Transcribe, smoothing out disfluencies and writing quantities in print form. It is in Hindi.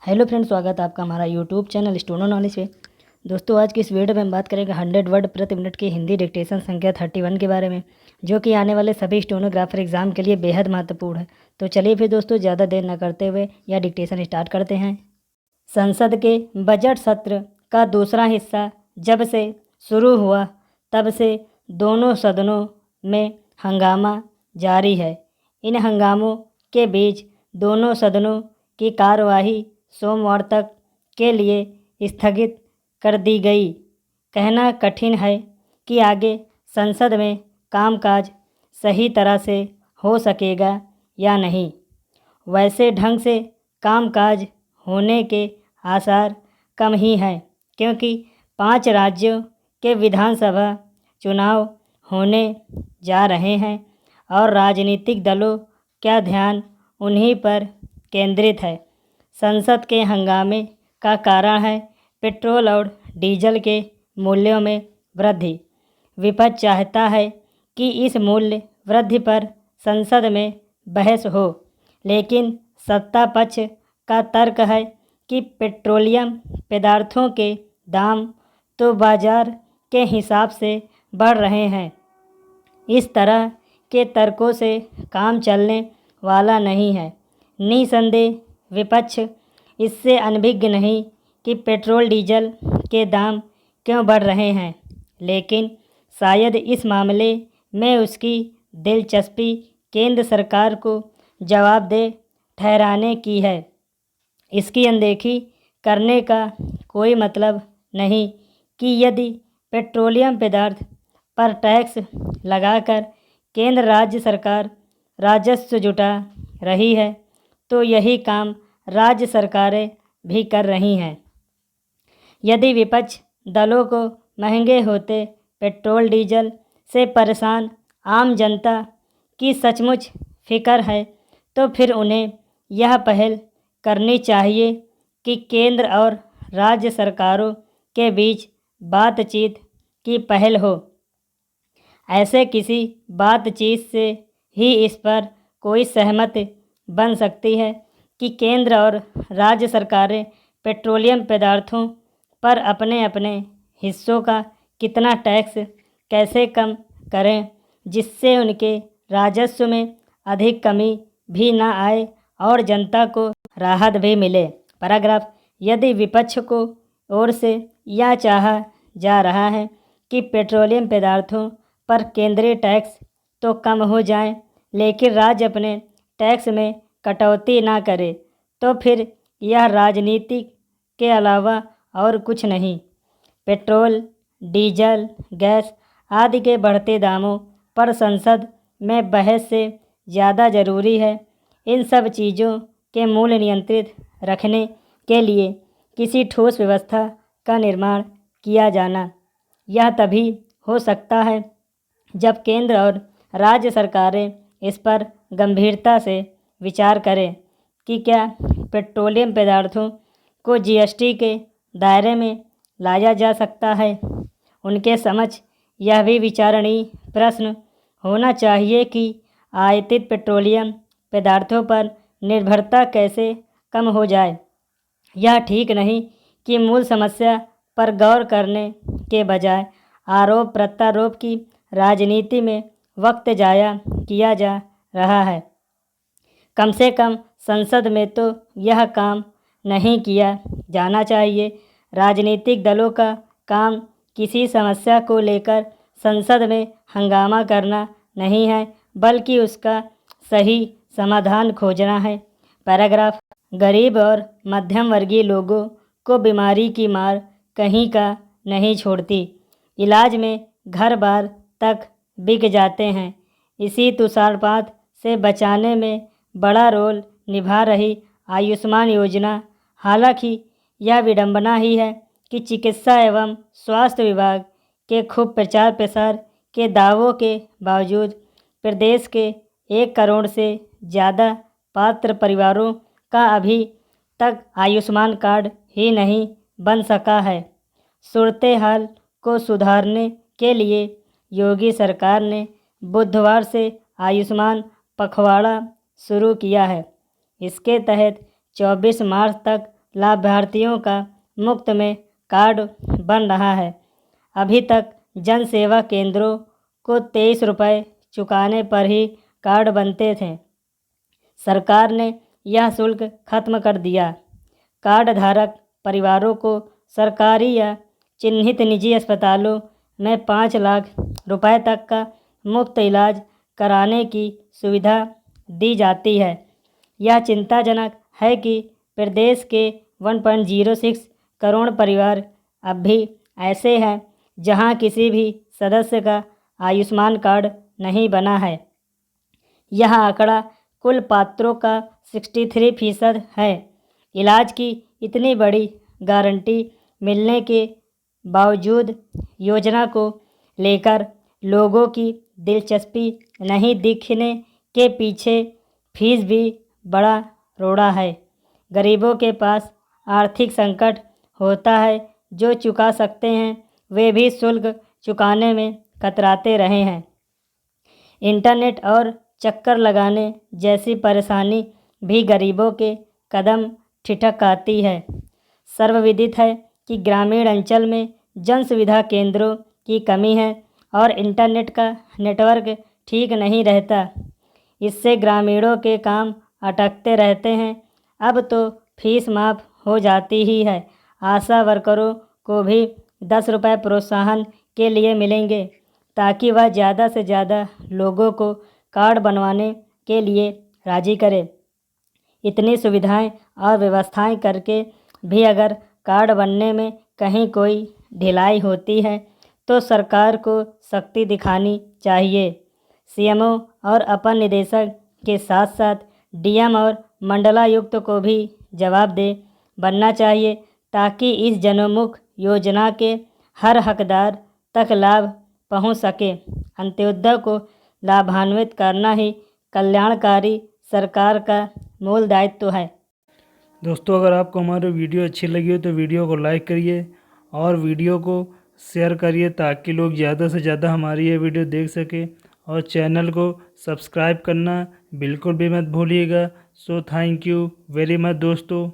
हेलो फ्रेंड्स, स्वागत है आपका हमारा यूट्यूब चैनल स्टोनो नॉलेज पे। दोस्तों, आज की इस वीडियो में हम बात करेंगे 100 वर्ड प्रति मिनट की हिंदी डिक्टेशन संख्या 31 के बारे में, जो कि आने वाले सभी स्टोनोग्राफर एग्जाम के लिए बेहद महत्वपूर्ण है। तो चलिए फिर दोस्तों, ज़्यादा देर न करते हुए यह डिक्टेशन स्टार्ट करते हैं। संसद के बजट सत्र का दूसरा हिस्सा जब से शुरू हुआ तब से दोनों सदनों में हंगामा जारी है। इन हंगामों के बीच दोनों सदनों की कार्यवाही सोमवार तक के लिए स्थगित कर दी गई। कहना कठिन है कि आगे संसद में कामकाज सही तरह से हो सकेगा या नहीं। वैसे ढंग से कामकाज होने के आसार कम ही हैं, क्योंकि 5 राज्यों के विधानसभा चुनाव होने जा रहे हैं और राजनीतिक दलों का ध्यान उन्हीं पर केंद्रित है। संसद के हंगामे का कारण है पेट्रोल और डीजल के मूल्यों में वृद्धि। विपक्ष चाहता है कि इस मूल्य वृद्धि पर संसद में बहस हो, लेकिन सत्ता पक्ष का तर्क है कि पेट्रोलियम पदार्थों के दाम तो बाजार के हिसाब से बढ़ रहे हैं। इस तरह के तर्कों से काम चलने वाला नहीं है। निसंदेह विपक्ष इससे अनभिज्ञ नहीं कि पेट्रोल डीजल के दाम क्यों बढ़ रहे हैं, लेकिन शायद इस मामले में उसकी दिलचस्पी केंद्र सरकार को जवाबदेह ठहराने की है। इसकी अनदेखी करने का कोई मतलब नहीं कि यदि पेट्रोलियम पदार्थ पर टैक्स लगाकर केंद्र राज्य सरकार राजस्व जुटा रही है, तो यही काम राज्य सरकारें भी कर रही हैं। यदि विपक्ष दलों को महंगे होते पेट्रोल डीजल से परेशान आम जनता की सचमुच फिक्र है, तो फिर उन्हें यह पहल करनी चाहिए कि केंद्र और राज्य सरकारों के बीच बातचीत की पहल हो। ऐसे किसी बातचीत से ही इस पर कोई सहमति बन सकती है कि केंद्र और राज्य सरकारें पेट्रोलियम पदार्थों पर अपने अपने हिस्सों का कितना टैक्स कैसे कम करें, जिससे उनके राजस्व में अधिक कमी भी न आए और जनता को राहत भी मिले। पैराग्राफ। यदि विपक्ष को ओर से यह चाहा जा रहा है कि पेट्रोलियम पदार्थों पर केंद्रीय टैक्स तो कम हो जाए, लेकिन राज्य अपने टैक्स में कटौती ना करे, तो फिर यह राजनीति के अलावा और कुछ नहीं। पेट्रोल, डीजल, गैस आदि के बढ़ते दामों पर संसद में बहस से ज़्यादा ज़रूरी है इन सब चीज़ों के मूल्य नियंत्रित रखने के लिए किसी ठोस व्यवस्था का निर्माण किया जाना। यह तभी हो सकता है जब केंद्र और राज्य सरकारें इस पर गंभीरता से विचार करें कि क्या पेट्रोलियम पदार्थों को जीएसटी के दायरे में लाया जा सकता है। उनके समक्ष यह भी विचारणीय प्रश्न होना चाहिए कि आयातित पेट्रोलियम पदार्थों पर निर्भरता कैसे कम हो जाए। यह ठीक नहीं कि मूल समस्या पर गौर करने के बजाय आरोप प्रत्यारोप की राजनीति में वक्त जाया किया जा रहा है। कम से कम संसद में तो यह काम नहीं किया जाना चाहिए। राजनीतिक दलों का काम किसी समस्या को लेकर संसद में हंगामा करना नहीं है, बल्कि उसका सही समाधान खोजना है। पैराग्राफ। गरीब और मध्यम वर्गीय लोगों को बीमारी की मार कहीं का नहीं छोड़ती। इलाज में घर बार तक बिक जाते हैं। इसी तुषारपात से बचाने में बड़ा रोल निभा रही आयुष्मान योजना। हालांकि यह विडंबना ही है कि चिकित्सा एवं स्वास्थ्य विभाग के खूब प्रचार प्रसार के दावों के बावजूद प्रदेश के 1 करोड़ से ज़्यादा पात्र परिवारों का अभी तक आयुष्मान कार्ड ही नहीं बन सका है। सूरत हाल को सुधारने के लिए योगी सरकार ने बुधवार से आयुष्मान पखवाड़ा शुरू किया है। इसके तहत 24 मार्च तक लाभार्थियों का मुफ्त में कार्ड बन रहा है। अभी तक जन सेवा केंद्रों को 23 रुपये चुकाने पर ही कार्ड बनते थे। सरकार ने यह शुल्क खत्म कर दिया। कार्ड धारक परिवारों को सरकारी या चिन्हित निजी अस्पतालों में 5 लाख रुपए तक का मुफ्त इलाज कराने की सुविधा दी जाती है। यह चिंताजनक है कि प्रदेश के 1.06 करोड़ परिवार अब भी ऐसे हैं जहां किसी भी सदस्य का आयुष्मान कार्ड नहीं बना है। यह आंकड़ा कुल पात्रों का 63% है। इलाज की इतनी बड़ी गारंटी मिलने के बावजूद योजना को लेकर लोगों की दिलचस्पी नहीं दिखने के पीछे फीस भी बड़ा रोड़ा है। गरीबों के पास आर्थिक संकट होता है, जो चुका सकते हैं वे भी शुल्क चुकाने में कतराते रहे हैं। इंटरनेट और चक्कर लगाने जैसी परेशानी भी गरीबों के कदम ठिठकाती है। सर्वविदित है कि ग्रामीण अंचल में जन सुविधा केंद्रों की कमी है और इंटरनेट का नेटवर्क ठीक नहीं रहता। इससे ग्रामीणों के काम अटकते रहते हैं। अब तो फीस माफ़ हो जाती ही है। आशा वर्करों को भी 10 रुपये प्रोत्साहन के लिए मिलेंगे ताकि वह ज़्यादा से ज़्यादा लोगों को कार्ड बनवाने के लिए राज़ी करे। इतनी सुविधाएं और व्यवस्थाएं करके भी अगर कार्ड बनने में कहीं कोई ढिलाई होती है तो सरकार को सख्ती दिखानी चाहिए। सीएमओ और अपर निदेशक के साथ साथ डीएम और मंडलायुक्त को भी जवाबदेह बनना चाहिए ताकि इस जनोन्मुख योजना के हर हकदार तक लाभ पहुंच सके। अंत्योदय को लाभान्वित करना ही कल्याणकारी सरकार का मूल दायित्व है। दोस्तों, अगर आपको हमारी वीडियो अच्छी लगी हो तो वीडियो को लाइक करिए और वीडियो को शेयर करिए ताकि लोग ज़्यादा से ज़्यादा हमारी ये वीडियो देख सके, और चैनल को सब्सक्राइब करना बिल्कुल भी मत भूलिएगा। So thank you very much दोस्तों।